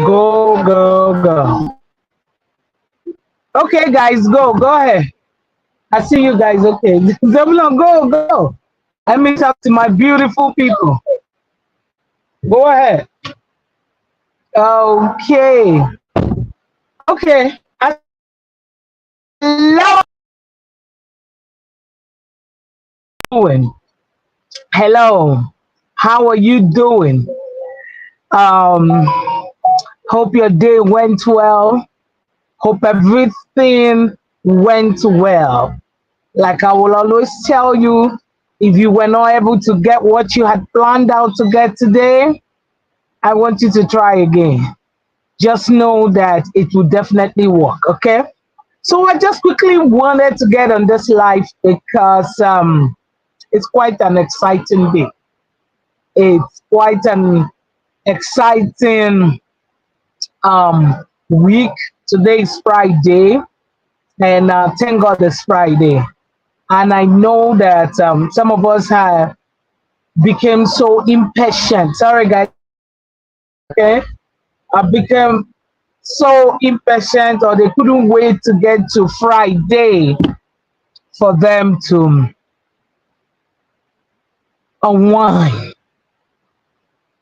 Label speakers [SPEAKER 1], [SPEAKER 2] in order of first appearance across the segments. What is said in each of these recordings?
[SPEAKER 1] Go, go, go. Okay, guys, go ahead. I see you guys. Okay, Zebulon, go. Let me talk to my beautiful people. Go ahead. Okay, okay. I love doing. Hello, how are you doing? Um, hope your day went well. Hope everything went well. Like I will always tell you, if you were not able to get what you had planned out to get today, I want you to try again. Just know that it will definitely work, okay? So I just quickly wanted to get on this live because it's quite an exciting day. It's quite an exciting week. Today is Friday, and thank God it's Friday. And I know that some of us have became so impatient. Sorry, guys. Okay, I became so impatient, or they couldn't wait to get to Friday for them to unwind,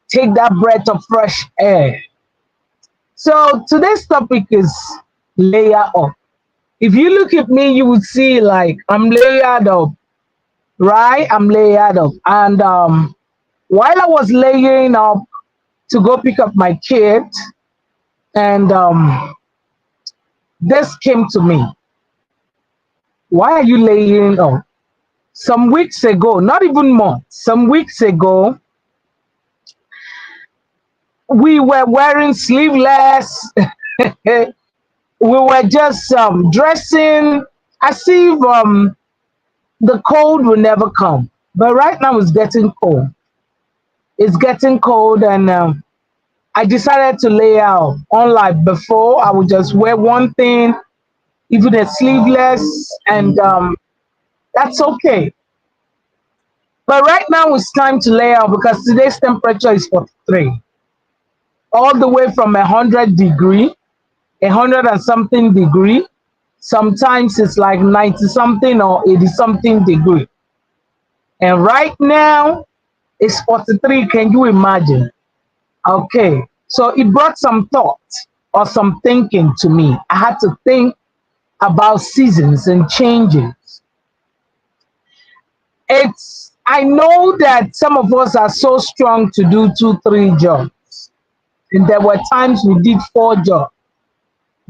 [SPEAKER 1] take that breath of fresh air. So today's topic is layer up. If you look at me, you would see like I'm layered up, right? I'm layered up, and while I was layering up to go pick up my kid, and this came to me. Why are you layering up? Some weeks ago, not even months, some weeks ago, we were wearing sleeveless. We were just dressing as if the cold will never come. But right now it's getting cold. It's getting cold, and I decided to lay out. Unlike before, I would just wear one thing, even a sleeveless, and that's okay. But right now it's time to lay out because today's temperature is 43, all the way from 100 degree, 100 and something degree. Sometimes it's like 90 something or 80 something degree. And right now it's 43. Can you imagine? Okay. So it brought some thought or some thinking to me. I had to think about seasons and changes. I know that some of us are so strong to do two, three jobs. And there were times we did four jobs,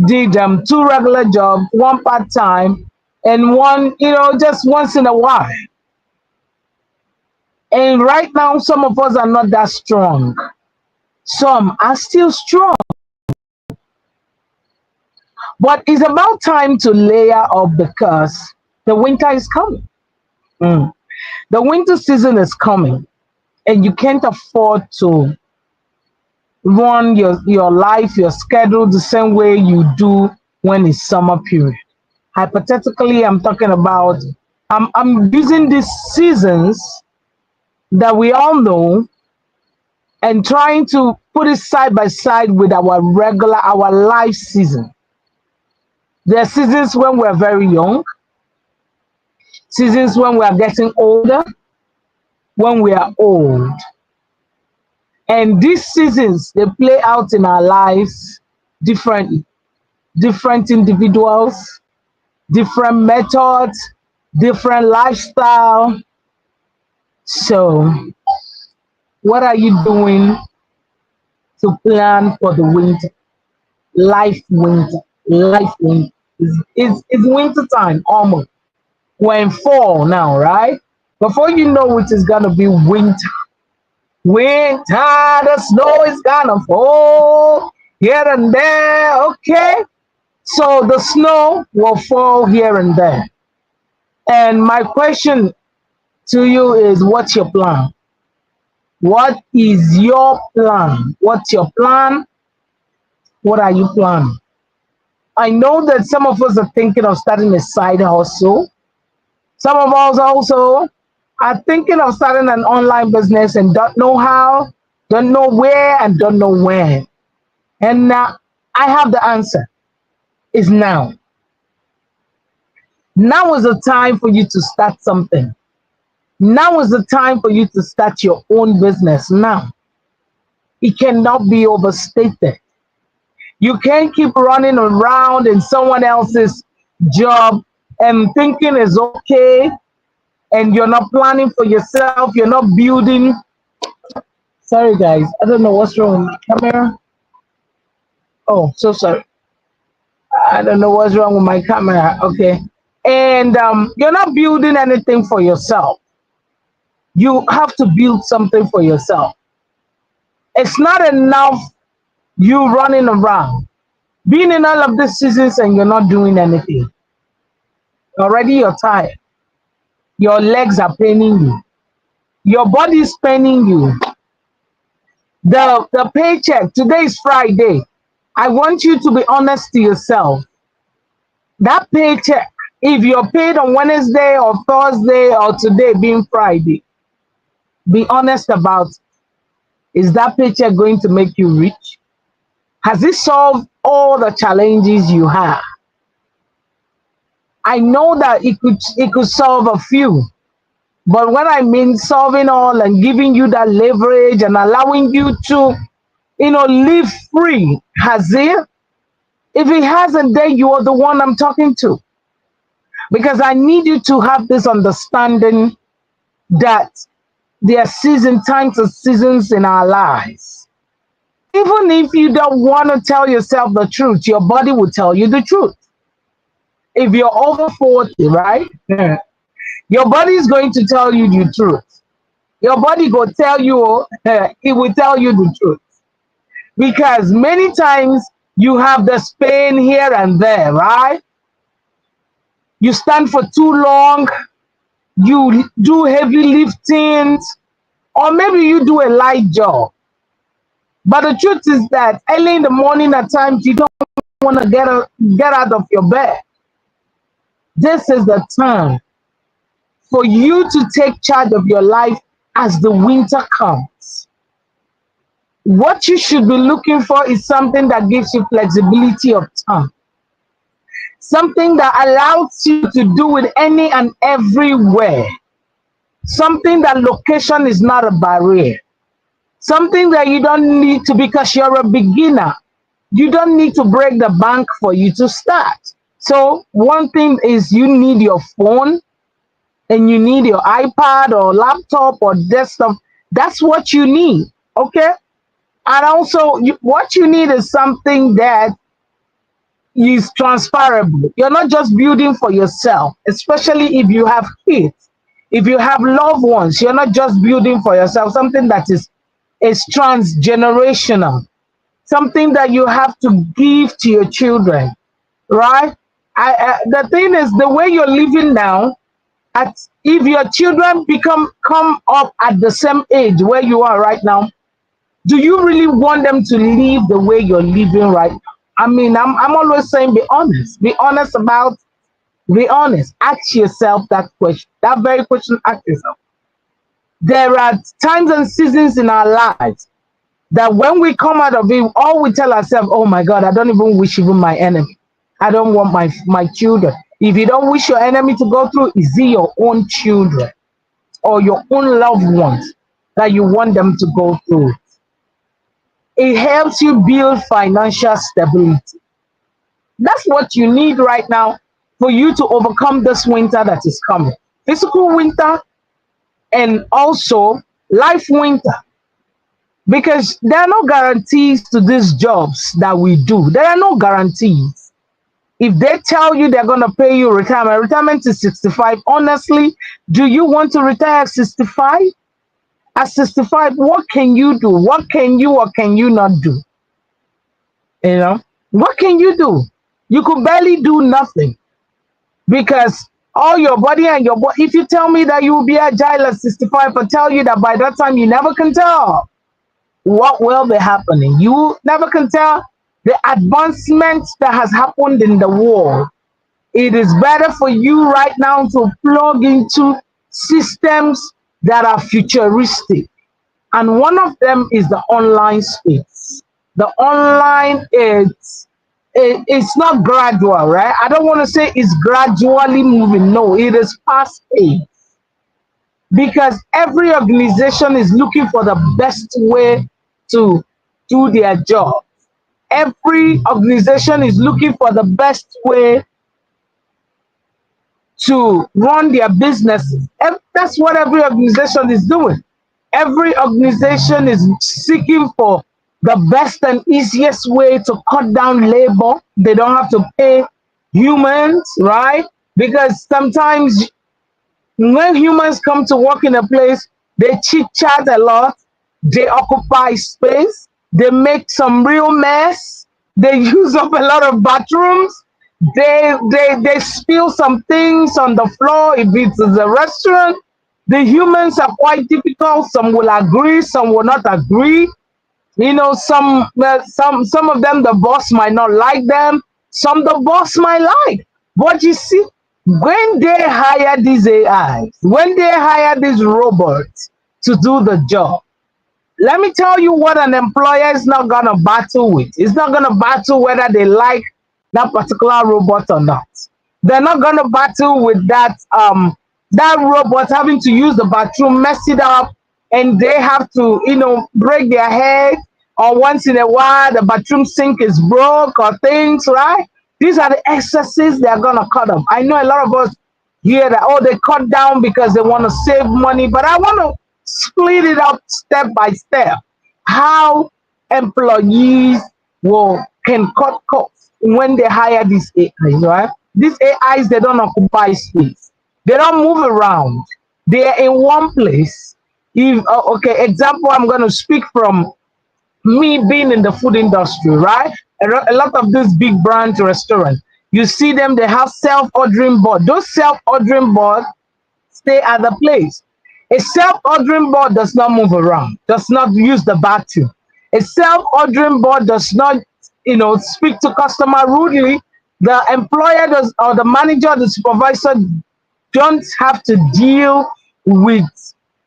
[SPEAKER 1] did two regular jobs, one part-time, and one, just once in a while. And right now, some of us are not that strong. Some are still strong. But it's about time to layer up because the winter is coming. Mm. The winter season is coming, and you can't afford to run your life, your schedule the same way you do when it's summer period. Hypothetically, I'm talking about I'm using these seasons that we all know and trying to put it side by side with our life season. There are seasons when we're very young, seasons when we are getting older, when we are old. And these seasons, they play out in our lives differently. Different individuals, different methods, different lifestyle. So, what are you doing to plan for the winter? Life winter. It's winter time almost. We're in fall now, right? Before you know it is gonna be winter. Winter, the snow is gonna fall here and there. Okay, so the snow will fall here and there. And my question to you is, what's your plan? What is your plan? What's your plan? What are you planning? I know that some of us are thinking of starting a side hustle. Some of us also are thinking of starting an online business and don't know how, don't know where, and don't know when. And now I have the answer. Is now. Now is the time for you to start something. Now is the time for you to start your own business. Now. It cannot be overstated. You can't keep running around in someone else's job and thinking is okay, and you're not planning for yourself, you're not building. Sorry, guys, I don't know what's wrong with my camera. Oh, so sorry. I don't know what's wrong with my camera. Okay. And you're not building anything for yourself. You have to build something for yourself. It's not enough you running around, being in all of these seasons and you're not doing anything. Already you're tired. Your legs are paining you. Your body is paining you. The paycheck, today is Friday. I want you to be honest to yourself. That paycheck, if you're paid on Wednesday or Thursday or today being Friday, be honest about, is that paycheck going to make you rich? Has it solved all the challenges you have? I know that it could solve a few, but when I mean solving all and giving you that leverage and allowing you to, live free, has it? If it hasn't, then you are the one I'm talking to. Because I need you to have this understanding that there are times and seasons in our lives. Even if you don't want to tell yourself the truth, your body will tell you the truth. If you're over 40, right? Your body is going to tell you the truth. Your body will tell you, it will tell you the truth. Because many times you have this pain here and there, right? You stand for too long, you do heavy liftings, or maybe you do a light job. But the truth is that early in the morning at times you don't want to get out of your bed. This is the time for you to take charge of your life as the winter comes. What you should be looking for is something that gives you flexibility of time, something that allows you to do it any and everywhere, something that location is not a barrier, something that you don't need to, because you're a beginner, you don't need to break the bank for you to start. So one thing is you need your phone and you need your iPad or laptop or desktop. That's what you need, okay? And also, what you need is something that is transferable. You're not just building for yourself, especially if you have kids, if you have loved ones. You're not just building for yourself. Something that is transgenerational, something that you have to give to your children, right? The thing is, the way you're living now, if your children come up at the same age where you are right now, do you really want them to live the way you're living right now? I mean, I'm always saying, be honest. Be honest about, be honest. Ask yourself that question. That very question, ask yourself. There are times and seasons in our lives that when we come out of it, all we tell ourselves, oh my God, I don't even wish even my enemy. I don't want my children. If you don't wish your enemy to go through, is it your own children or your own loved ones that you want them to go through? It helps you build financial stability. That's what you need right now for you to overcome this winter that is coming. Physical winter and also life winter. Because there are no guarantees to these jobs that we do. There are no guarantees. If they tell you they're going to pay you retirement is 65. Honestly, do you want to retire at 65? At 65, what can you do? What can you or can you not do? You know, what can you do? You could barely do nothing because all your body and your body. If you tell me that you will be agile at 65, I tell you that by that time you never can tell what will be happening. You never can tell the advancements that has happened in the world. It is better for you right now to plug into systems that are futuristic. And one of them is the online space. The online, it's not gradual, right? I don't want to say it's gradually moving. No, it is fast paced because every organization is looking for the best way to do their job. Every organization is looking for the best way to run their businesses. That's what every organization is doing. Every organization is seeking for the best and easiest way to cut down labor. They don't have to pay humans, right? Because sometimes when humans come to work in a place, they chit chat a lot, they occupy space, they make some real mess, they use up a lot of bathrooms, they spill some things on the floor if it's a restaurant. The humans are quite difficult. Some will agree, some will not agree. You know, some of them the boss might not like them, some the boss might like. But you see, when they hire these AIs, when they hire these robots to do the job, let me tell you what an employer is not gonna battle with. It's not gonna battle whether they like that particular robot or not. They're not gonna battle with that robot having to use the bathroom, mess it up, and they have to, break their head, or once in a while the bathroom sink is broke or things, right? These are the excesses they're gonna cut off. I know a lot of us hear that, oh, they cut down because they want to save money, but I want to split it up step by step. How employees will can cut costs when they hire these AIs, right? These AIs, they don't occupy space. They don't move around. They are in one place. If okay, example, I'm going to speak from me being in the food industry, right? A lot of these big brand restaurants, you see them, they have self-ordering board. Those self-ordering boards stay at the place. A self-ordering board does not move around, does not use the bathroom. A self-ordering board does not, speak to customer rudely. The employer does, or the manager, the supervisor don't have to deal with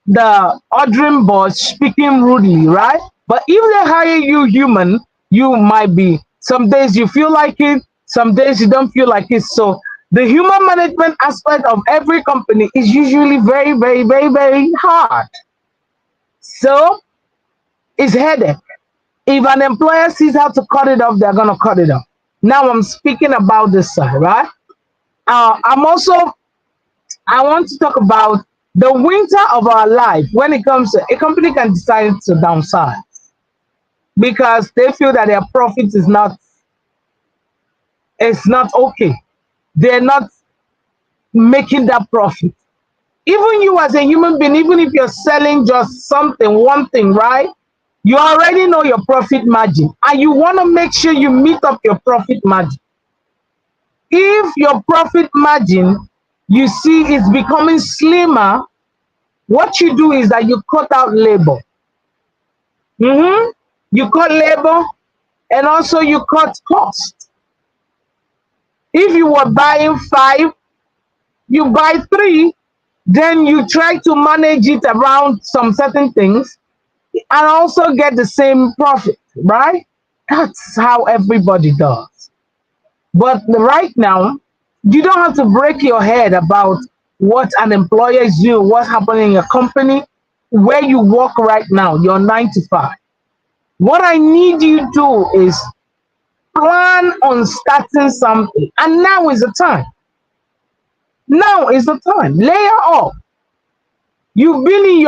[SPEAKER 1] the ordering board speaking rudely, right? But if they hire you human, you might be, some days you feel like it, some days you don't feel like it. So the human management aspect of every company is usually very, very, very, very hard. So it's headache. If an employer sees how to cut it off, they're gonna cut it off. Now I'm speaking about this side, right? I'm also, I want to talk about the winter of our life. When it comes to a company can decide to downsize because they feel that their profit is not, it's not okay. They're not making that profit. Even you as a human being, even if you're selling just something, one thing, right? You already know your profit margin and you want to make sure you meet up your profit margin. If your profit margin you see is becoming slimmer, what you do is that you cut out labor. You cut labor and also you cut cost. If you were buying 5, you buy 3, then you try to manage it around some certain things and also get the same profit, right? That's how everybody does. But right now, you don't have to break your head about what an employer is doing, what's happening in your company, where you work right now, your 9 to 5. What I need you to do is plan on starting something. And now is the time. Now is the time. Layer up. You've been in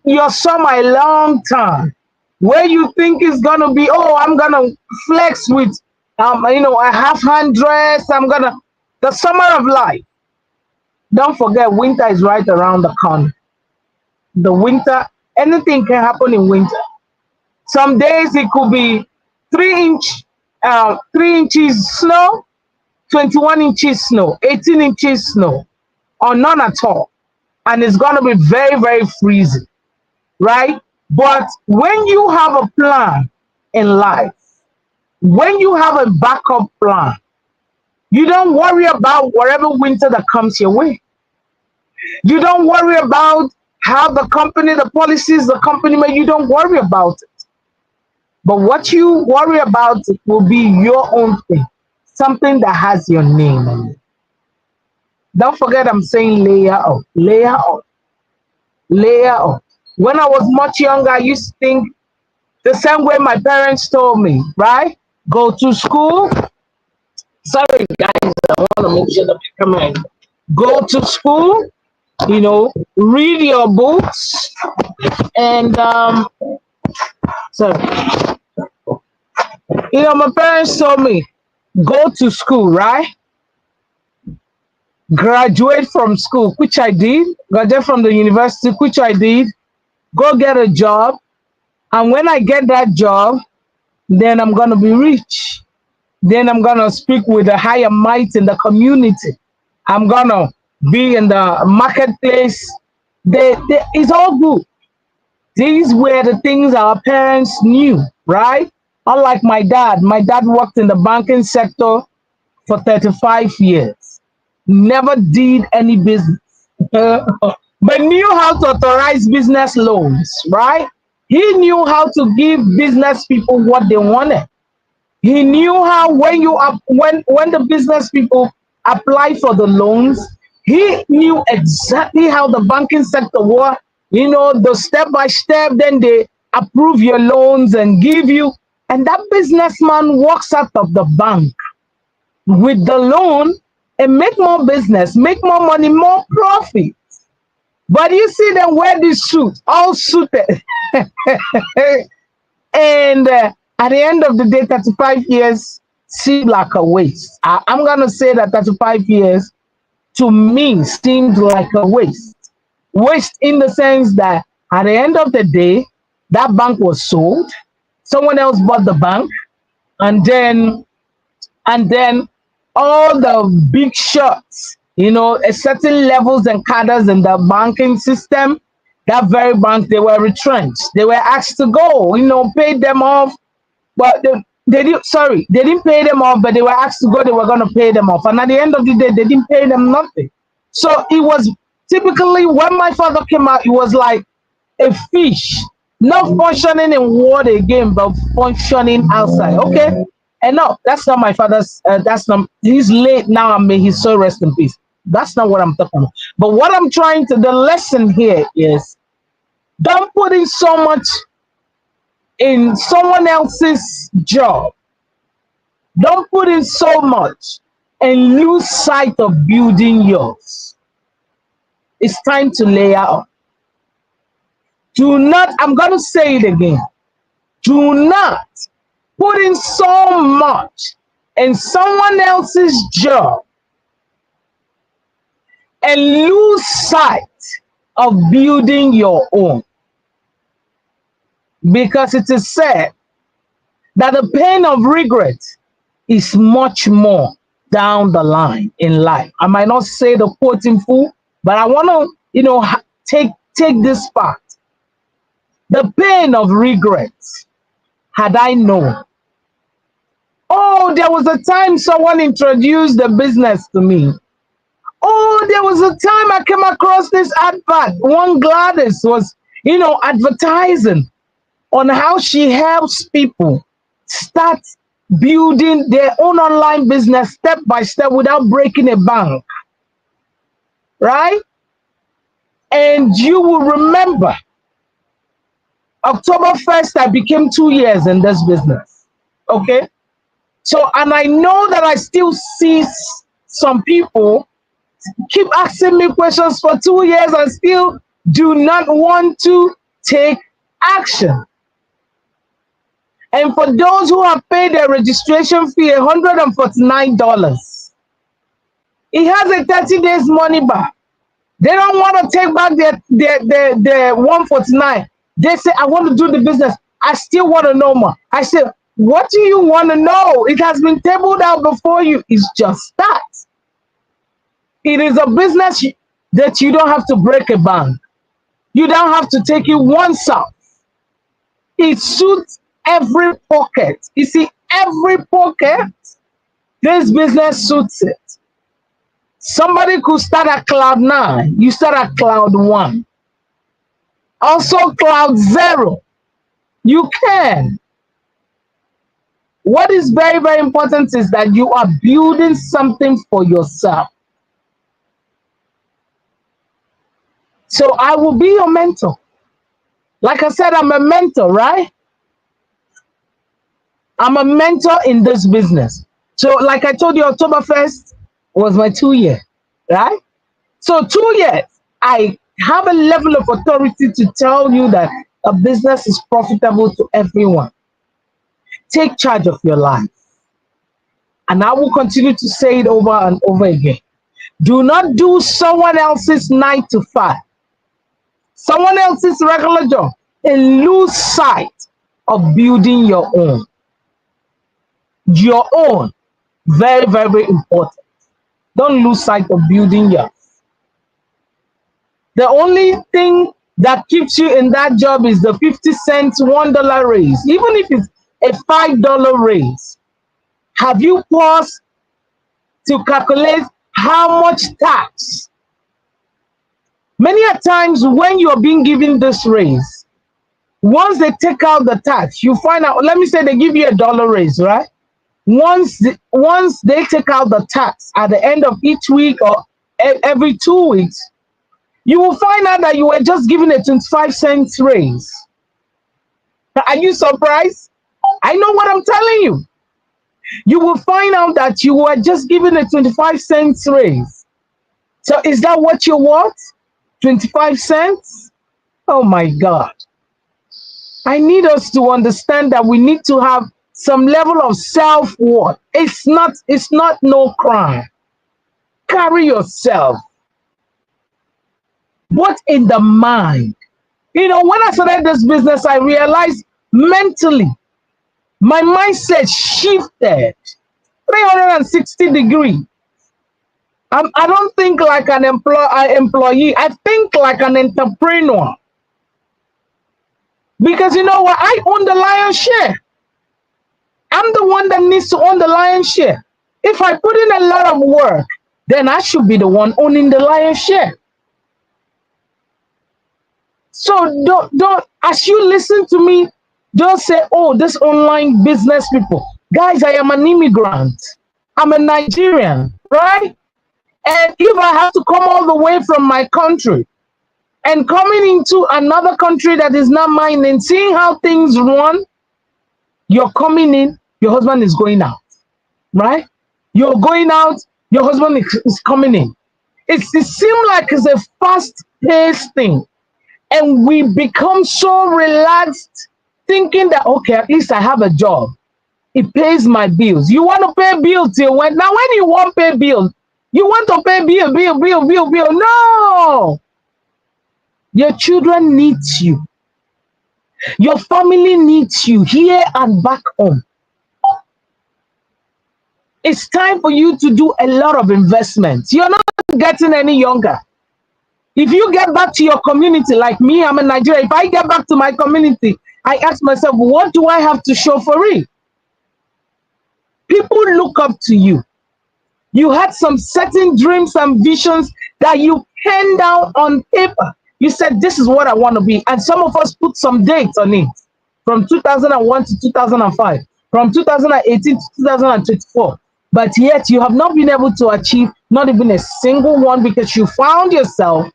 [SPEAKER 1] your summer a long time. Where you think it's gonna be, oh, I'm gonna flex with a half hand dress. I'm gonna the summer of life. Don't forget winter is right around the corner. The winter, anything can happen in winter. Some days it could be 3 inches snow, 21 inches snow, 18 inches snow, or none at all. And it's gonna be very, very freezing, right? But when you have a plan in life, when you have a backup plan, you don't worry about whatever winter that comes your way. You don't worry about how the company, the policies the company made. You don't worry about it. But what you worry about will be your own thing, something that has your name on it. Don't forget, I'm saying layer up, layer up, layer up. When I was much younger, I used to think the same way my parents told me, right? Go to school. Sorry, guys, I want to make sure that I come in. Go to school, read your books, and sorry, my parents told me, go to school, right? Graduate from school, which I did. Graduate from the university, which I did. Go get a job, and when I get that job, then I'm gonna be rich. Then I'm gonna speak with a higher might in the community. I'm gonna be in the marketplace. It's all good. These were the things our parents knew, right? Unlike my dad worked in the banking sector for 35 years, never did any business, but knew how to authorize business loans, right? He knew how to give business people what they wanted. He knew how when the business people apply for the loans, he knew exactly how the banking sector worked. The step by step. Then they approve your loans and give you. And that businessman walks out of the bank with the loan and make more business, make more money, more profit. But you see them wear this suit, all suited. And at the end of the day, 35 years seemed like a waste. I'm going to say that 35 years to me seemed like a waste. Waste in the sense that at the end of the day, that bank was sold. Someone else bought the bank, and then all the big shots, at certain levels and cadres in the banking system, that very bank, they were retrenched. They were asked to go, pay them off. But they didn't pay them off, but they were asked to go, they were going to pay them off. And at the end of the day, they didn't pay them nothing. So it was typically when my father came out, it was like a fish, not functioning in water again, but functioning outside. Okay. And no, that's not my father's. That's not. He's late now, and may his soul rest in peace. That's not what I'm talking about. But what I'm trying to. The lesson here is don't put in so much in someone else's job. Don't put in so much and lose sight of building yours. It's time to layer up. Do not. I'm going to say it again. Do not put in so much in someone else's job and lose sight of building your own. Because it is said that the pain of regret is much more down the line in life. I might not say the quote in full, but I want to, take this part. The pain of regret, had I known. Oh, there was a time someone introduced the business to me. Oh, there was a time I came across this advert. One Gladys was, advertising on how she helps people start building their own online business step by step without breaking a bank. Right? And you will remember October 1st, I became 2 years in this business. Okay? So, and I know that I still see some people keep asking me questions for 2 years and still do not want to take action. And for those who have paid their registration fee, $149, it has a 30 days money back. They don't want to take back their 149. They say, I want to do the business. I still want to know more. I said, what do you want to know? It has been tabled out before you. It's just that. It is a business that you don't have to break a bank. You don't have to take it once off. It suits every pocket. You see, every pocket, this business suits it. Somebody could start at cloud 9. You start at cloud 1. Also cloud 0. You can. What is very, very important is that you are building something for yourself. So I will be your mentor. Like I said, I'm a mentor, right? I'm a mentor in this business. So, like I told you, October 1st was my 2 year, right? So, 2 years, I have a level of authority to tell you that a business is profitable to everyone. Take charge of your life. And I will continue to say it over and over again. Do not do someone else's 9 to 5, someone else's regular job, and lose sight of building your own. Your own. Very, very important. Don't lose sight of building yours. The only thing that keeps you in that job is the 50 cents, $1 raise. Even if it's a $5 raise, have you paused to calculate how much tax? Many a times when you're being given this raise, once they take out the tax, you find out, let me say they give you $1 raise, right? Once they take out the tax at the end of each week or every 2 weeks, you will find out that you were just given a 25 cents raise. Are you surprised? I know what I'm telling you. You will find out that you were just given a 25 cents raise. So is that what you want? 25 cents? Oh my God. I need us to understand that we need to have some level of self-worth. It's not no crime. Carry yourself. But in the mind. You know, when I started this business, I realized mentally, my mindset shifted 360 degrees. I don't think like an employee. I think like an entrepreneur. Because you know what? I own the lion's share. I'm the one that needs to own the lion's share. If I put in a lot of work, then I should be the one owning the lion's share. So don't as you listen to me, don't say, oh, this online business people. Guys, I am an immigrant. I'm a Nigerian, right? And if I have to come all the way from my country and coming into another country that is not mine and seeing how things run, you're coming in, your husband is going out, right? You're going out, your husband is coming in. It seems like it's a fast-paced thing. And we become so relaxed thinking that, okay, at least I have a job. It pays my bills. You want to pay bills till when? Now, when you want to pay bills, you want to pay bill. No. Your children need you. Your family needs you here and back home. It's time for you to do a lot of investments. You're not getting any younger. If you get back to your community, like me, I'm in Nigeria. If I get back to my community, I ask myself, what do I have to show for it? People look up to you. You had some certain dreams and visions that you penned down on paper. You said, this is what I want to be. And some of us put some dates on it. From 2001 to 2005. From 2018 to 2024. But yet you have not been able to achieve not even a single one because you found yourself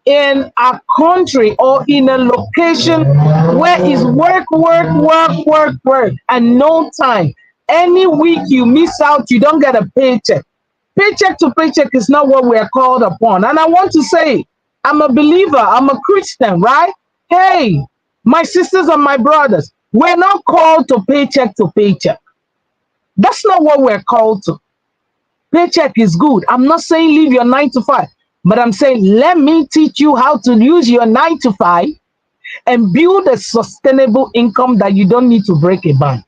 [SPEAKER 1] in a country or in a location where it's work, and no time. Any week you miss out, you don't get a paycheck. Paycheck to paycheck is not what we are called upon. And I want to say, I'm a believer, I'm a Christian, right? Hey, my sisters and my brothers, we're not called to paycheck to paycheck. That's not what we're called to. Paycheck is good. I'm not saying leave your 9 to 5, but I'm saying let me teach you how to use your 9 to 5 and build a sustainable income that you don't need to break a bank.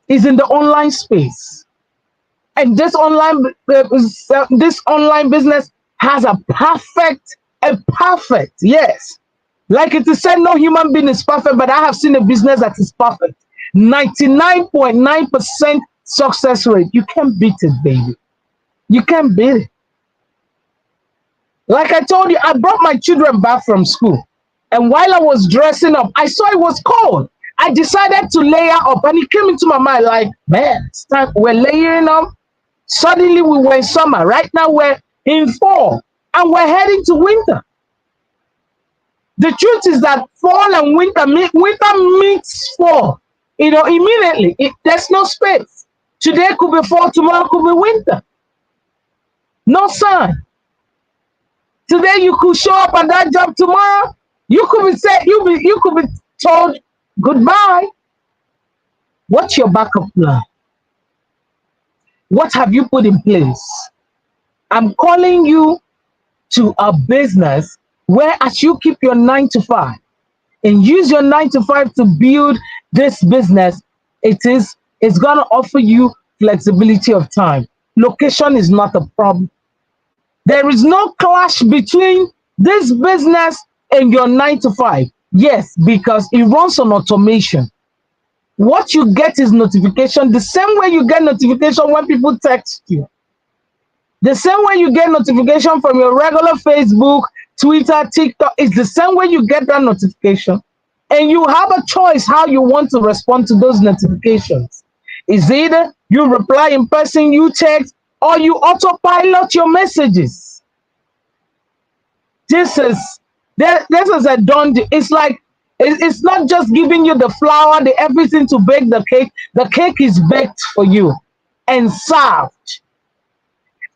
[SPEAKER 1] It's in the online space. And this online business has a perfect, yes. Like it is said, no human being is perfect, but I have seen a business that is perfect. 99.9% success rate. You can't beat it, baby. You can't beat it. Like I told you, I brought my children back from school. And while I was dressing up, I saw it was cold. I decided to layer up, and it came into my mind like, man, it's time we're layering up. Suddenly we were in summer. Right now we're in fall, and we're heading to winter. The truth is that fall and winter meets fall. Immediately. There's no space. Today could be fall, tomorrow could be winter. No sun. Today you could show up at that job, tomorrow you could be said you could be told goodbye. What's your backup plan? What have you put in place? I'm calling you to a business where, as you keep your 9 to 5 and use your 9 to 5 to build this business, it's gonna offer you flexibility of time. Location is not a problem. There is no clash between this business and your 9 to 5. Yes, because it runs on automation. What you get is notification, the same way you get notification when people text you. The same way you get notification from your regular Facebook, Twitter, TikTok, it's the same way you get that notification. And you have a choice how you want to respond to those notifications. Is either you reply in person, you text, or you autopilot your messages. This is a done deal. It's like it's not just giving you the flour, the everything to bake the cake. The cake is baked for you and served.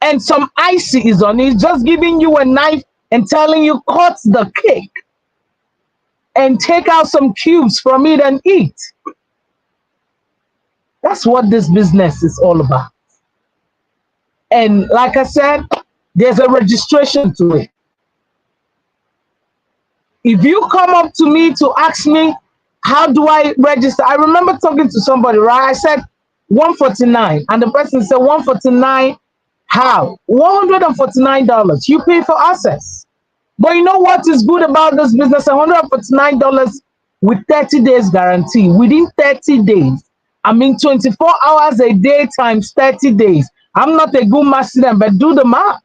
[SPEAKER 1] And some icy is on it. It's just giving you a knife and telling you cut the cake and take out some cubes from it and eat. That's what this business is all about. And like I said, there's a registration to it. If you come up to me to ask me, how do I register? I remember talking to somebody, right? I said 149, and the person said 149. How? $149. You pay for access. But you know what is good about this business? $149 with 30 days guarantee. Within 30 days, I mean 24 hours a day times 30 days. I'm not a good math student, but do the math.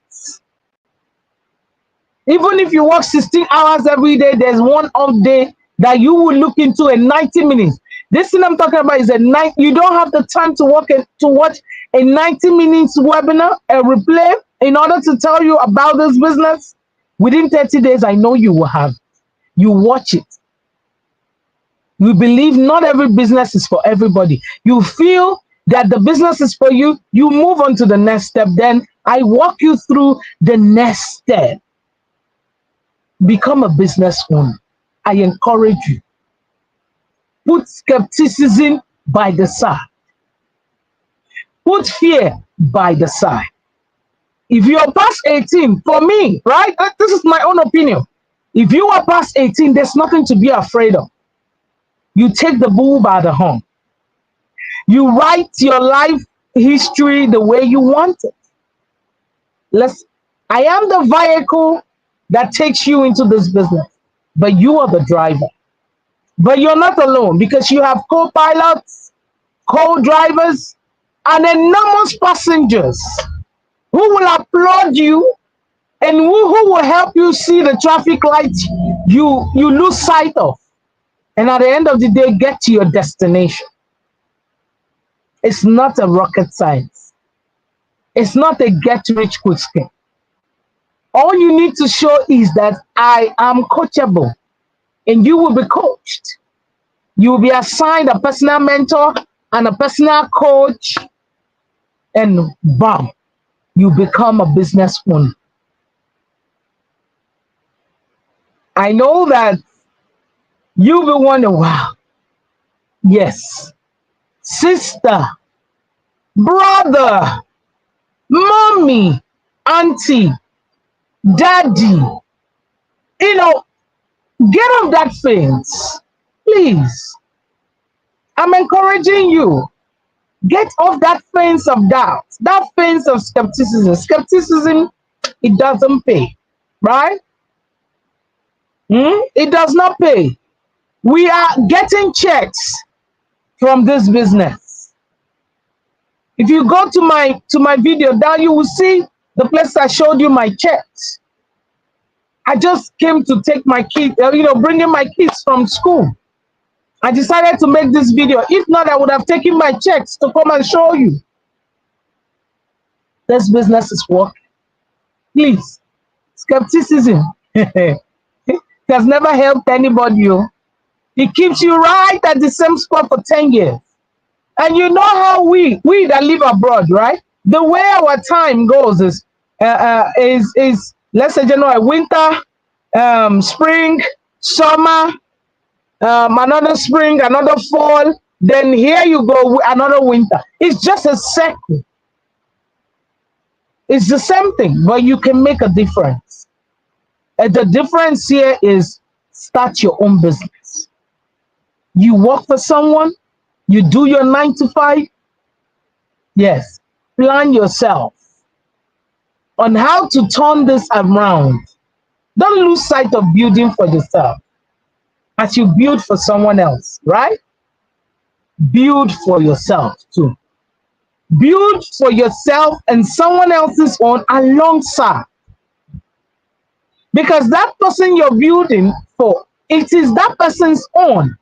[SPEAKER 1] Even if you work 16 hours every day, there's one off day that you will look into in 90 minutes. This thing I'm talking about is you don't have the time to watch a 90 minutes webinar, a replay, in order to tell you about this business. Within 30 days, I know you will have. You watch it. You believe not every business is for everybody. You feel that the business is for you, you move on to the next step. Then I walk you through the next step. Become a business owner. I encourage you. Put skepticism by the side. Put fear by the side. If you are past 18, for me, right? This is my own opinion. If you are past 18, there's nothing to be afraid of. You take the bull by the horn. You write your life history the way you want it. I am the vehicle that takes you into this business, but you are the driver. But you're not alone, because you have co-pilots, co-drivers, and enormous passengers who will applaud you and who will help you see the traffic lights you lose sight of. And at the end of the day, get to your destination. It's not a rocket science. It's not a get-rich-quick scheme. All you need to show is that I am coachable, and you will be coached. You will be assigned a personal mentor and a personal coach, and bam, you become a business owner. I know that you'll be wondering, wow, yes, sister, brother, mommy, auntie, daddy, get off that fence, please. I'm encouraging you. Get off that fence of doubt, that fence of skepticism. Skepticism, it doesn't pay, right? It does not pay. We are getting checks from this business. If you go to my video down, you will see the place I showed you my checks. I just came to take my kids, bringing my kids from school. I decided to make this video. If not, I would have taken my checks to come and show you this business is working. Please, skepticism has never helped anybody. Oh. It keeps you right at the same spot for 10 years. And you know how we that live abroad, right? The way our time goes is let's say January, winter, spring, summer, another spring, another fall. Then here you go, another winter. It's just a cycle. It's the same thing, but you can make a difference. And the difference here is start your own business. You work for someone, you do your 9 to 5. Yes, plan yourself on how to turn this around. Don't lose sight of building for yourself as you build for someone else, right? Build for yourself too. Build for yourself and someone else's own alongside. Because that person you're building for, it is that person's own.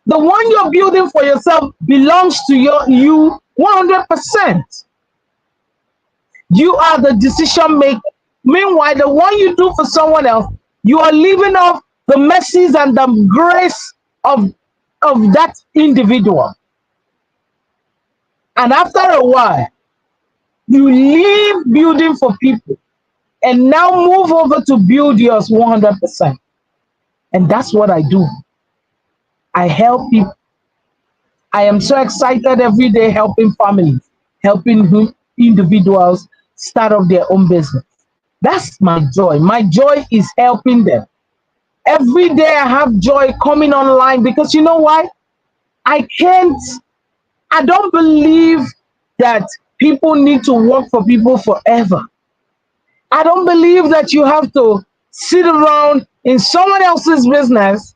[SPEAKER 1] The one you're building for yourself belongs to you 100%. You are the decision maker. Meanwhile, the one you do for someone else, you are living off the mercies and the grace of that individual. And after a while, you leave building for people and now move over to build yours 100%. And that's what I do. I help people. I am so excited every day helping families, helping individuals start up their own business. That's my joy. My joy is helping them. Every day I have joy coming online because you know why? I don't believe that people need to work for people forever. I don't believe that you have to sit around in someone else's business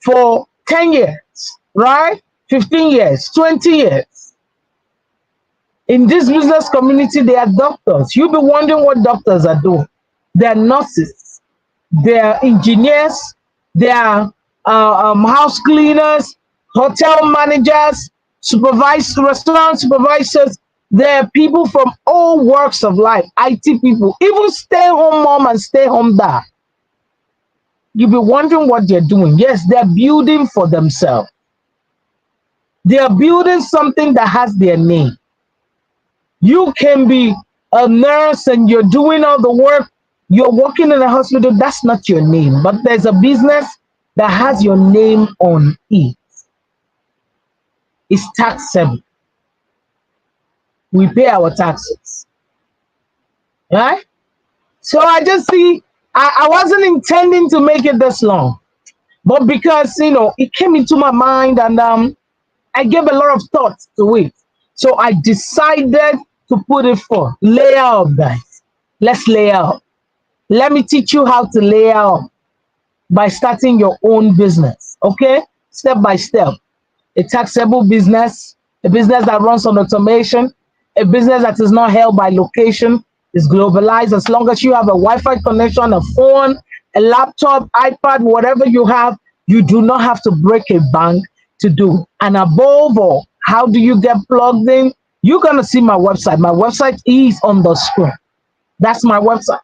[SPEAKER 1] for 10 years, right? 15 years, 20 years. In this business community, there are doctors. You'll be wondering what doctors are doing. They're nurses, they're engineers, they're house cleaners, hotel managers, restaurant supervisors. There are people from all walks of life, IT people, even stay-home mom and stay-home dad. You'll be wondering what they're doing. Yes, they're building for themselves. They are building something that has their name. You can be a nurse and you're doing all the work. You're working in a hospital. That's not your name. But there's a business that has your name on it. It's taxable. We pay our taxes. Right? So I just see, I wasn't intending to make it this long. But because, it came into my mind and I gave a lot of thought to it. So I decided to put it for layer up, guys. Let's layer up. Let me teach you how to layer up by starting your own business. Okay? Step by step. A taxable business, a business that runs on automation, a business that is not held by location, is globalized. As long as you have a Wi-Fi connection, a phone, a laptop, iPad, whatever you have, you do not have to break a bank to do. And above all, how do you get plugged in? You're going to see my website. My website is on the screen. That's my website.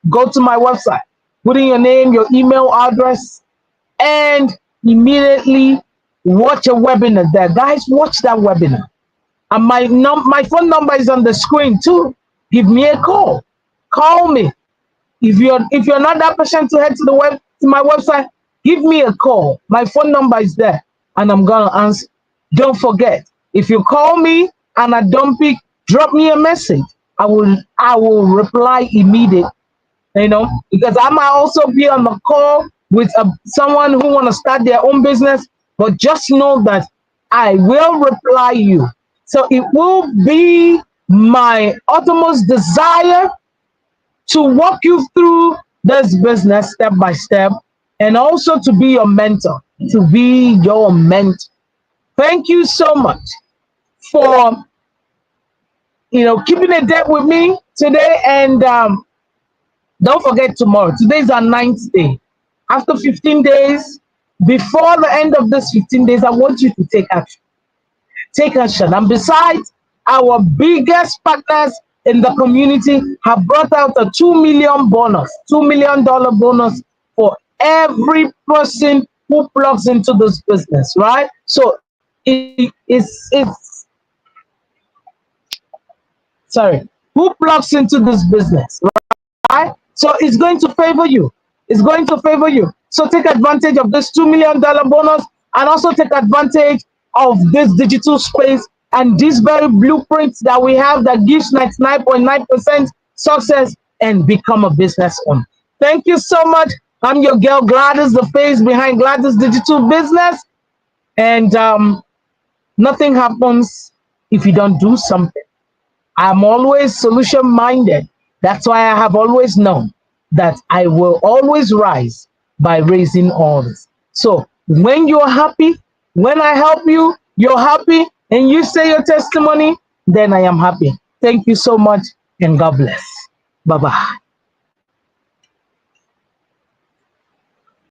[SPEAKER 1] Go to my website, put in your name, your email address, and immediately watch a webinar there. Guys, watch that webinar. And my phone number is on the screen too. Give me a call. Call me. If you're not that person to head to my website, give me a call. My phone number is there, and I'm gonna answer. Don't forget, if you call me and I don't pick, drop me a message. I will reply immediately. Because I might also be on the call with someone who want to start their own business, but just know that I will reply you. So it will be my utmost desire to walk you through this business step by step, and also to be your mentor, to be your mentor. Thank you so much for keeping a date with me today, and don't forget tomorrow. Today's our 9th day. After 15 days, Before the end of this 15 days, I want you to take action. Take action. And besides, our biggest partners in the community have brought out a 2 million bonus, $2 million bonus for every person who plugs into this business, right? So it's sorry, who plugs into this business, right? So it's going to favor you. It's going to favor you. So take advantage of this $2 million bonus and also take advantage of this digital space and these very blueprints that we have that gives 99.9% success and become a business owner. Thank you so much. I'm your girl Gladys, the face behind Gladys Digital Business. And nothing happens if you don't do something. I'm always solution minded. That's why I have always known that I will always rise by raising others. So when you're happy, when I help you, you're happy, and you say your testimony, then I am happy. Thank you so much, and God bless. Bye bye.